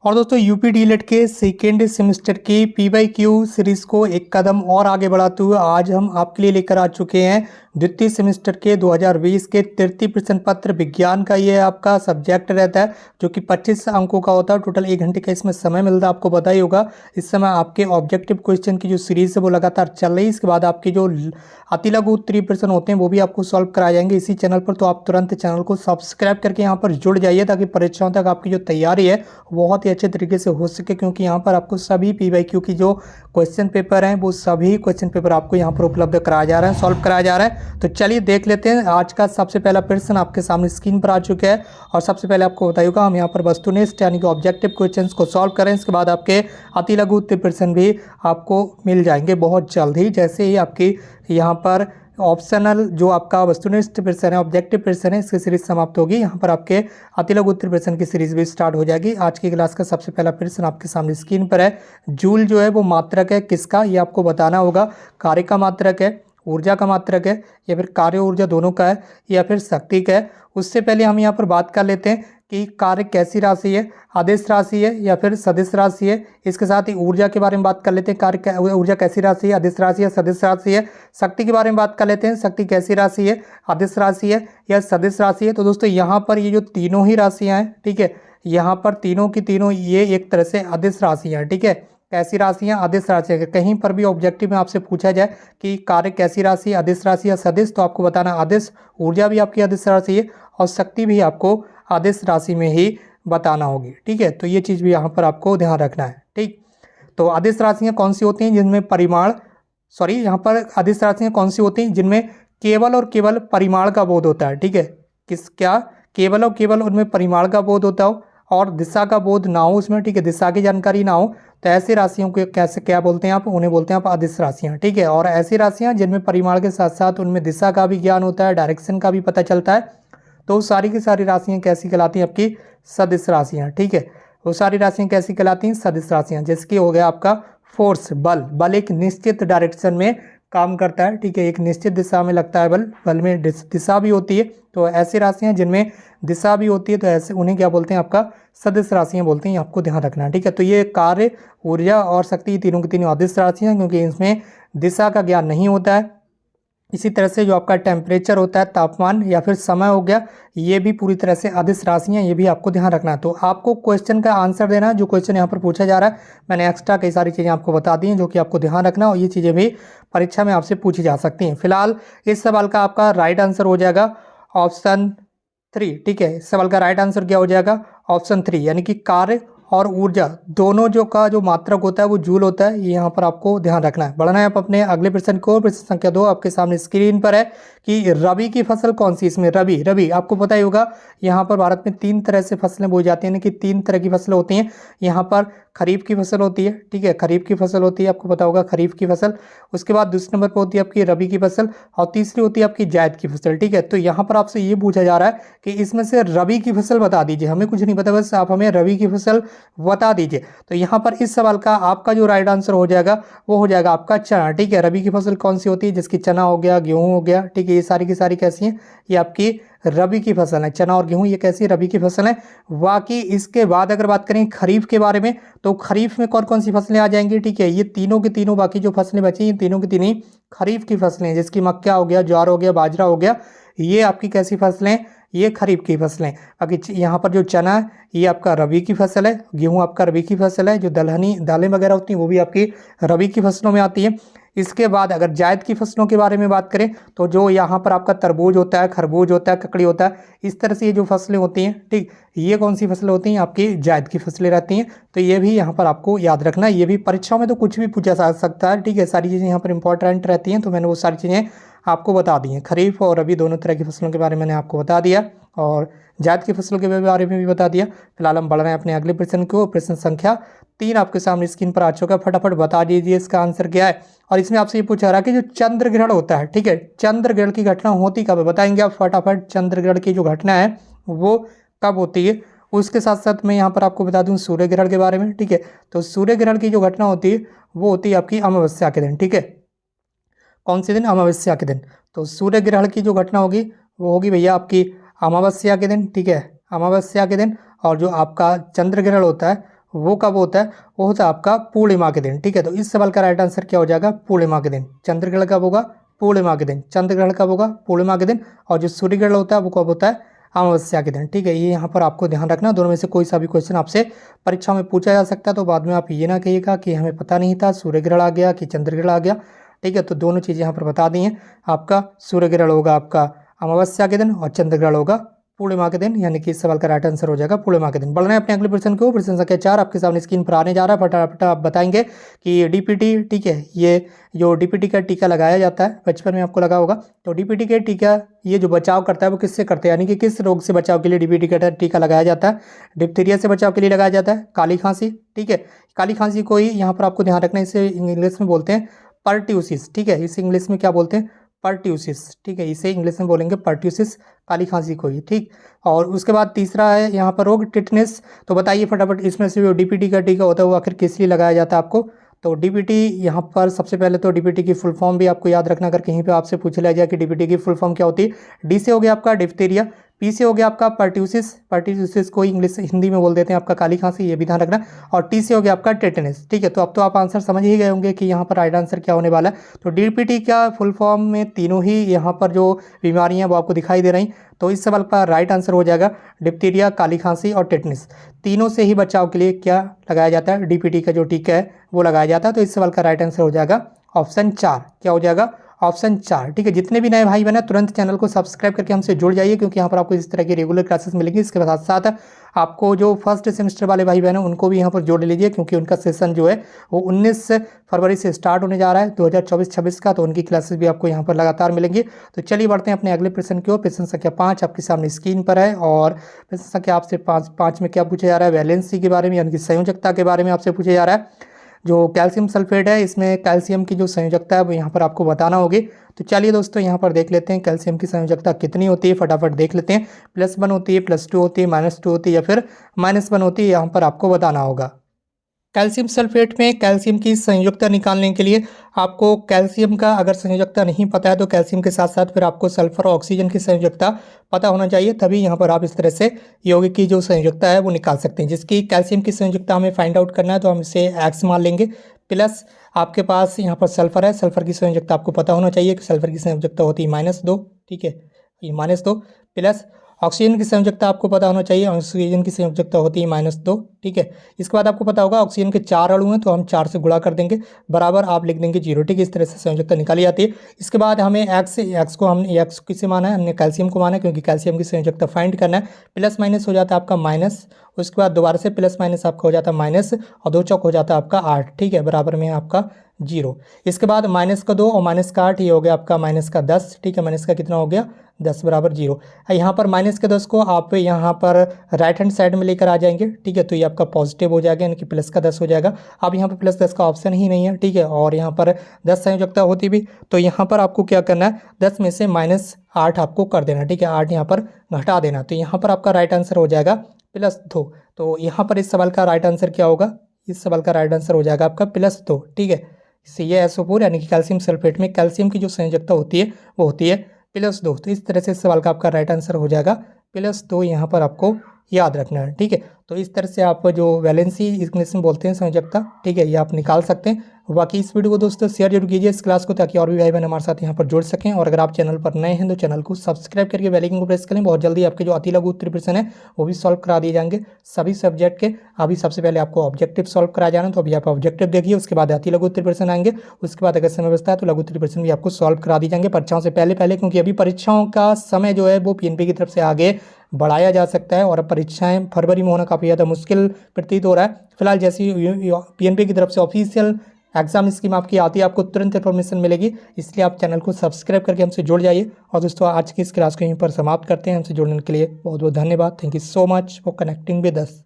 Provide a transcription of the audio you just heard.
और दोस्तों UP DElEd के सेकेंड सेमेस्टर की पीवाईक्यू सीरीज को एक कदम और आगे बढ़ाते हुए आज हम आपके लिए लेकर आ चुके हैं द्वितीय सेमेस्टर के 2020 के तृतीय प्रश्न पत्र विज्ञान का। ये आपका सब्जेक्ट रहता है जो कि 25 अंकों का होता है। टोटल 1 घंटे का इसमें समय मिलता है, आपको पता ही होगा। इस समय आपके ऑब्जेक्टिव क्वेश्चन की जो सीरीज है वो लगातार चल रही है। इसके बाद आपके जो अति लघु उत्तरीय प्रश्न होते हैं वो भी आपको सॉल्व कराए जाएंगे इसी चैनल पर। तो आप तुरंत चैनल को सब्सक्राइब करके यहाँ पर जुड़ जाइए ताकि परीक्षाओं तक आपकी जो तैयारी है बहुत ही अच्छे तरीके से हो सके, क्योंकि यहाँ पर आपको सभी पीवाईक्यू की जो क्वेश्चन पेपर हैं वो सभी क्वेश्चन पेपर आपको यहाँ पर उपलब्ध कराया जा रहा है, सॉल्व कराया जा रहा है। तो चलिए देख लेते हैं। आज का सबसे पहला प्रश्न आपके सामने स्क्रीन पर आ चुका है और सबसे पहले आपको बताइएगा हम यहाँ पर वस्तुनिष्ठ यानी कि ऑब्जेक्टिव क्वेश्चन को सॉल्व करें। इसके बाद आपके अति लघु उत्तरीय प्रश्न भी आपको मिल जाएंगे बहुत जल्द ही। जैसे ही आपकी यहाँ पर ऑप्शनल जो आपका वस्तुनिष्ठ प्रश्न है, ऑब्जेक्टिव प्रश्न है, इसकी सीरीज समाप्त होगी, यहाँ पर आपके अति लघु उत्तरीय प्रश्न की सीरीज भी स्टार्ट हो जाएगी। आज की क्लास का सबसे पहला प्रश्न आपके सामने स्क्रीन पर है। जूल जो है वो मात्रक है किसका, ये आपको बताना होगा। कार्य का मात्रक है, ऊर्जा का मात्रक है, या फिर कार्य ऊर्जा दोनों का है, या फिर शक्ति का है। उससे पहले हम यहाँ पर बात कर लेते हैं कि कार्य कैसी राशि है, आदेश राशि है या फिर सदिश राशि है। इसके साथ ही ऊर्जा के बारे में बात कर लेते हैं, कार्य ऊर्जा कैसी राशि है, आदेश राशि है, सदिश राशि है। शक्ति के बारे में बात कर लेते हैं, शक्ति कैसी राशि है, आदेश राशि है या सदिश राशि है। तो दोस्तों यहाँ पर ये जो तीनों ही राशियाँ हैं, ठीक है, यहाँ पर तीनों की तीनों ये एक तरह से आदेश राशियाँ हैं, ठीक है। कैसी राशियाँ, आदेश राशि है। कहीं पर भी ऑब्जेक्टिव में आपसे पूछा जाए कि कार्य कैसी राशि, आदेश राशि या सदिश, तो आपको बताना आदेश। ऊर्जा भी आपकी आदेश राशि है और शक्ति भी आपको आदेश राशि में ही बताना होगी, ठीक है। तो ये चीज़ भी यहाँ पर आपको ध्यान रखना है, ठीक। तो आदेश राशियाँ कौन सी होती हैं जिनमें यहाँ पर आदेश राशियाँ कौन सी होती हैं जिनमें केवल और केवल परिमाण का बोध होता है, ठीक है। केवल और केवल उनमें परिमाण का बोध होता हो और दिशा का बोध ना हो उसमें, ठीक है, दिशा की जानकारी ना हो, तो ऐसी राशियों को कैसे क्या बोलते हैं आप, उन्हें बोलते हैं आप आदेश राशियाँ, ठीक है। और ऐसी राशियाँ जिनमें परिमाण के साथ साथ उनमें दिशा का भी ज्ञान होता है, डायरेक्शन का भी पता चलता है, तो सारी की सारी राशियाँ कैसी कहलाती हैं, आपकी सदिश राशियाँ, ठीक है। वो सारी राशियाँ कैसी कहलाती हैं, सदिश राशियाँ। जैसे कि हो गया आपका फोर्स, बल एक निश्चित डायरेक्शन में काम करता है, ठीक है, एक निश्चित दिशा में लगता है बल में दिशा भी होती है। तो ऐसी राशियाँ जिनमें दिशा भी होती है तो ऐसे उन्हें क्या बोलते हैं, आपका सदिश राशियाँ बोलते हैं, आपको ध्यान रखना है, ठीक है। तो ये कार्य, ऊर्जा और शक्ति तीनों की तीनों आदेश राशियाँ, क्योंकि इसमें दिशा का ज्ञान नहीं होता है। इसी तरह से जो आपका टेम्परेचर होता है, तापमान या फिर समय हो गया, ये भी पूरी तरह से आदेश राशियाँ, ये भी आपको ध्यान रखना है। तो आपको क्वेश्चन का आंसर देना है जो क्वेश्चन यहाँ पर पूछा जा रहा है। मैंने एक्स्ट्रा कई सारी चीज़ें आपको बता दी हैं जो कि आपको ध्यान रखना है और ये चीज़ें भी परीक्षा में आपसे पूछी जा सकती हैं। फिलहाल इस सवाल का आपका राइट आंसर हो जाएगा ऑप्शन 3, ठीक है। इस सवाल का राइट आंसर क्या हो जाएगा, ऑप्शन 3, यानी कि कार्य और ऊर्जा दोनों जो मात्रक होता है वो जूल होता है। ये यहाँ पर आपको ध्यान रखना है। बढ़ना है आप अपने अगले प्रश्न को। प्रश्न संख्या 2 आपके सामने स्क्रीन पर है कि रबी की फसल कौन सी। इसमें रबी आपको पता ही होगा, यहाँ पर भारत में 3 तरह से फसलें बोई जाती हैं, कि 3 तरह की फसलें होती हैं। यहाँ पर खरीफ की फसल होती है, ठीक है, खरीफ की फसल होती है, आपको पता होगा खरीफ की फसल। उसके बाद दूसरे नंबर पर होती है आपकी रबी की फसल और तीसरी होती है आपकी जायद की फसल, ठीक है। तो यहाँ पर आपसे ये पूछा जा रहा है कि इसमें से रबी की फसल बता दीजिए। हमें कुछ नहीं पता, बस आप हमें रबी की फसल बता दीजिए। तो यहाँ पर इस सवाल का आपका जो राइट आंसर हो जाएगा वो हो जाएगा आपका चना, ठीक है। रबी की फसल कौन सी होती है, जिसकी चना हो गया, गेहूं हो गया, ठीक है, ये सारी की सारी कैसी हैं, ये आपकी रबी की फसल है। चना और गेहूं ये कैसी रबी की फसल है। बाकी इसके बाद अगर बात करें खरीफ के बारे में, तो खरीफ में कौन कौन सी फसलें आ जाएंगी, ठीक है, ये तीनों की तीनों बाकी जो फसलें बची ये तीनों की तीनों खरीफ की फसलें हैं, जिसकी मक्का हो गया, ज्वार हो गया, बाजरा हो गया, ये आपकी कैसी फसलें, ये खरीफ की फसलें। बाकी यहाँ पर जो चना है ये आपका रबी की फसल है, गेहूं आपका रबी की फसल है, जो दलहनी दालें वगैरह होती हैं वो भी आपकी रबी की फसलों में आती है। इसके बाद अगर जायद की फसलों के बारे में बात करें तो जो यहाँ पर आपका तरबूज होता है, खरबूज होता है, ककड़ी होता है, इस तरह से ये जो फसलें होती हैं, ठीक, ये कौन सी फसलें होती हैं, आपकी जायद की फसलें रहती हैं। तो ये भी यहाँ पर आपको याद रखना है। ये भी परीक्षाओं में तो कुछ भी पूछा जा सकता है, ठीक है, सारी चीज़ें यहाँ पर इंपॉर्टेंट रहती हैं। तो मैंने वो सारी चीज़ें आपको बता दी हैं। खरीफ और रबी दोनों तरह की फसलों के बारे में मैंने आपको बता दिया और जायद की फसलों के बारे में भी बता दिया। फिलहाल हम बढ़ रहे हैं अपने अगले प्रश्न को। प्रश्न संख्या 3 आपके सामने स्क्रीन पर आ चुका है। फटाफट बता दीजिए इसका आंसर क्या है। और इसमें आपसे ये पूछा रहा है कि जो चंद्र ग्रहण होता है, ठीक है, चंद्र ग्रहण की घटना होती कब है, बताएंगे आप फटाफट। चंद्र ग्रहण की जो घटना है वो कब होती है। उसके साथ साथ मैं यहाँ पर आपको बता दूँ सूर्य ग्रहण के बारे में, ठीक है। तो सूर्य ग्रहण की जो घटना होती है वो होती है आपकी अमावस्या के दिन, ठीक है। कौन से दिन, अमावस्या के दिन। तो सूर्य ग्रहण की जो घटना होगी वो होगी भैया आपकी अमावस्या के दिन, ठीक है, अमावस्या के दिन। और जो आपका चंद्र ग्रहण होता है वो कब होता है? वो होता है आपका पूर्णिमा के दिन। ठीक है, तो इस सवाल का राइट आंसर क्या हो जाएगा? पूर्णिमा के दिन। चंद्र ग्रहण कब होगा? पूर्णिमा के दिन। चंद्र ग्रहण कब होगा? पूर्णिमा के दिन। और जो सूर्य ग्रहण होता है वो कब होता है? अमावस्या के दिन। ठीक है, ये यहाँ पर आपको ध्यान रखना, दोनों में से कोई सा भी क्वेश्चन आपसे परीक्षा में पूछा जा सकता है, तो बाद में आप ये ना कहिएगा कि हमें पता नहीं था, सूर्य ग्रहण आ गया कि चंद्र ग्रहण आ गया। ठीक है, तो दोनों चीज़ें यहाँ पर बता दी हैं। आपका सूर्य ग्रहण होगा आपका अमावस्या के दिन और चंद्र ग्रहण होगा पूर्णिमा के दिन, यानी कि इस सवाल का राइट आंसर हो जाएगा पूर्णिमा के दिन। बढ़ रहे हैं अपने अगले प्रश्न को। प्रश्न संख्या 4 आपके सामने स्क्रीन पर आने जा रहा है। फटाफट आप बताएंगे कि डीपीटी, ठीक है, ये जो डीपीटी का टीका लगाया जाता है, बचपन में आपको लगा होगा, तो डीपीटी के टीका ये जो बचाव करता है वो किससे करते हैं, यानी कि किस रोग से बचाव के लिए डीपीटी का टीका लगाया जाता है? डिप्थीरिया से बचाव के लिए लगाया जाता है, काली खांसी। ठीक है, काली खांसी को ही यहाँ पर आपको ध्यान रखना है, इसे इंग्लिश में बोलते हैं पर्ट्यूसिस। ठीक है, इसे इंग्लिश में क्या बोलते हैं? पर्ट्यूसिस। ठीक है, इसे इंग्लिश में बोलेंगे पर्ट्यूसिस, काली खांसी को ही। ठीक, और उसके बाद तीसरा है यहाँ पर रोग टिटनेस। तो बताइए फटाफट, इसमें से जो डीपीटी का टीका होता है वो आखिर किस लिए लगाया जाता है आपको? तो डीपीटी यहाँ पर सबसे पहले तो डीपीटी की फुल फॉर्म भी आपको याद रखना, अगर कहीं पे आपसे पूछ लिया जाए कि डीपीटी की फुल फॉर्म क्या होती है। डी से हो गया आपका डिप्थीरिया, पी से हो गया आपका पर्ट्यूसिस, पर्ट्यूसिस को इंग्लिश हिंदी में बोल देते हैं आपका काली खांसी, ये भी ध्यान रखना, और टी से हो गया आपका टेटनस। ठीक है, तो अब तो आप आंसर समझ ही गए होंगे कि यहाँ पर राइट आंसर क्या होने वाला है। तो डीपीटी का फुल फॉर्म में तीनों ही यहाँ पर जो बीमारियाँ वो आपको दिखाई दे रही, तो इस सवाल का राइट आंसर हो जाएगा डिप्थीरिया, काली खांसी और टेटनस। तीनों से ही बचाव के लिए क्या लगाया जाता है? डीपीटी का जो टीका है वो लगाया जाता है। तो इस सवाल का राइट आंसर हो जाएगा ऑप्शन 4। क्या हो जाएगा? ऑप्शन 4। ठीक है, जितने भी नए भाई बने तुरंत चैनल को सब्सक्राइब करके हमसे जुड़ जाइए, क्योंकि यहाँ पर आपको इस तरह की रेगुलर क्लासेस मिलेंगी। इसके साथ साथ आपको जो फर्स्ट सेमेस्टर वाले भाई बहन हैं उनको भी यहाँ पर जोड़ लीजिए, क्योंकि उनका सेशन जो है वो 19 फरवरी से स्टार्ट होने जा रहा है 2024-26 का, तो उनकी क्लासेस भी आपको यहाँ पर लगातार मिलेंगी। तो चलिए बढ़ते हैं अपने अगले प्रश्न की ओर। प्रश्न संख्या 5 आपके सामने स्क्रीन पर है, और प्रश्न संख्या आपसे 5 में क्या पूछा जा रहा है? वैलेंसी के बारे में, यानी कि संयोजकता के बारे में आपसे पूछा जा रहा है। जो कैल्शियम सल्फेट है, इसमें कैल्शियम की जो संयोजकता है वो यहाँ पर आपको बताना होगी। तो चलिए दोस्तों यहाँ पर देख लेते हैं कैल्शियम की संयोजकता कितनी होती है, फटाफट देख लेते हैं। +1 होती है, +2 होती है, -2 होती है, या फिर -1 होती है, यहाँ पर आपको बताना होगा। कैल्शियम सल्फेट में कैल्शियम की संयोजकता निकालने के लिए आपको कैल्शियम का अगर संयोजकता नहीं पता है तो कैल्शियम के साथ साथ फिर आपको सल्फर और ऑक्सीजन की संयोजकता पता होना चाहिए, तभी यहाँ पर आप इस तरह से यौगिक की जो संयोजकता है वो निकाल सकते हैं। जिसकी कैल्शियम की संयोजकता हमें फाइंड आउट करना है तो हम इसे X मान लेंगे, प्लस आपके पास यहाँ पर सल्फर है, सल्फर की संयोजकता आपको पता होना चाहिए कि सल्फर की संयोजकता होती है -2। ठीक है, ये -2, प्लस ऑक्सीजन की संयोजकता आपको पता होना चाहिए, ऑक्सीजन की संयोजकता होती है -2। ठीक है, इसके बाद आपको पता होगा ऑक्सीजन के 4 अणु हैं, तो हम 4 से गुणा कर देंगे, बराबर आप लिख देंगे 0। ठीक है, इस तरह से संयोजकता निकाली जाती है। इसके बाद हमें एक्स को हमने एक्स किसे माना है? हमने कैल्शियम को माना है, क्योंकि कैल्शियम की संयोजकता फाइंड करना है। प्लस माइनस हो जाता है आपका माइनस, उसके बाद दोबारा से प्लस माइनस आपका हो जाता है माइनस, और 2 चौक हो जाता है आपका 8। ठीक है, बराबर में आपका 0। इसके बाद -2 और -8, ये हो गया आपका -10। ठीक है, माइनस का कितना हो गया? 10 बराबर 0। यहाँ पर -10 को आप यहाँ पर राइट हैंड साइड में लेकर आ जाएंगे। ठीक है, तो ये आपका पॉजिटिव हो जाएगा, यानी कि +10 हो जाएगा। अब यहाँ पर +10 का ऑप्शन ही नहीं है। ठीक है, और यहाँ पर 10 संयोजकता होती भी, तो यहाँ पर आपको क्या करना है? 10 में से -8 आपको कर देना। ठीक है, 8 यहाँ पर घटा देना, तो यहाँ पर आपका राइट आंसर हो जाएगा +2। तो यहाँ पर इस सवाल का राइट आंसर क्या होगा? इस सवाल का राइट आंसर हो जाएगा आपका +2। ठीक है, CaSO4 यानी कि कैल्शियम सल्फेट में कैल्शियम की जो संयोजकता होती है वो होती है +2। तो इस तरह से इस सवाल का आपका राइट आंसर हो जाएगा +2, यहाँ पर आपको याद रखना है। ठीक है, तो इस तरह से आप जो वैलेंसी इंग्लिश में बोलते हैं संयोजकता, ठीक है, ये आप निकाल सकते हैं। बाकी इस वीडियो को दोस्तों शेयर जरूर कीजिए इस क्लास को, ताकि और भी भाई बहन हमारे साथ यहाँ पर जुड़ सकें। और अगर आप चैनल पर नए हैं तो चैनल को सब्सक्राइब करके बेल आइकन को प्रेस करें। बहुत जल्दी आपके जो अति लघु उत्तरीय प्रश्न है वो भी सॉल्व करा दिए जाएंगे सभी सब्जेक्ट के। अभी सबसे पहले आपको ऑब्जेक्टिव सॉल्व कराया जाना, तो अभी आप ऑब्जेक्टिव देखिए, उसके बाद अति लघु उत्तरीय प्रश्न आएंगे, उसके बाद अगर समय बचता है तो लघु उत्तरीय प्रश्न भी आपको सॉल्व करा दी जाएंगे परीक्षाओं से पहले, क्योंकि अभी परीक्षाओं का समय जो है वो PNP की तरफ से आगे बढ़ाया जा सकता है, और अब परीक्षाएं फरवरी में होना काफ़ी ज़्यादा मुश्किल प्रतीत हो रहा है। फिलहाल जैसी PNP की तरफ से ऑफिशियल एग्जाम स्कीम आपकी आती है, आपको तुरंत इन्फॉर्मेशन मिलेगी, इसलिए आप चैनल को सब्सक्राइब करके हमसे जुड़ जाइए। और दोस्तों आज की इस क्लास को यहीं पर समाप्त करते हैं। हमसे जुड़ने के लिए बहुत बहुत धन्यवाद। Thank you so much for connecting with us.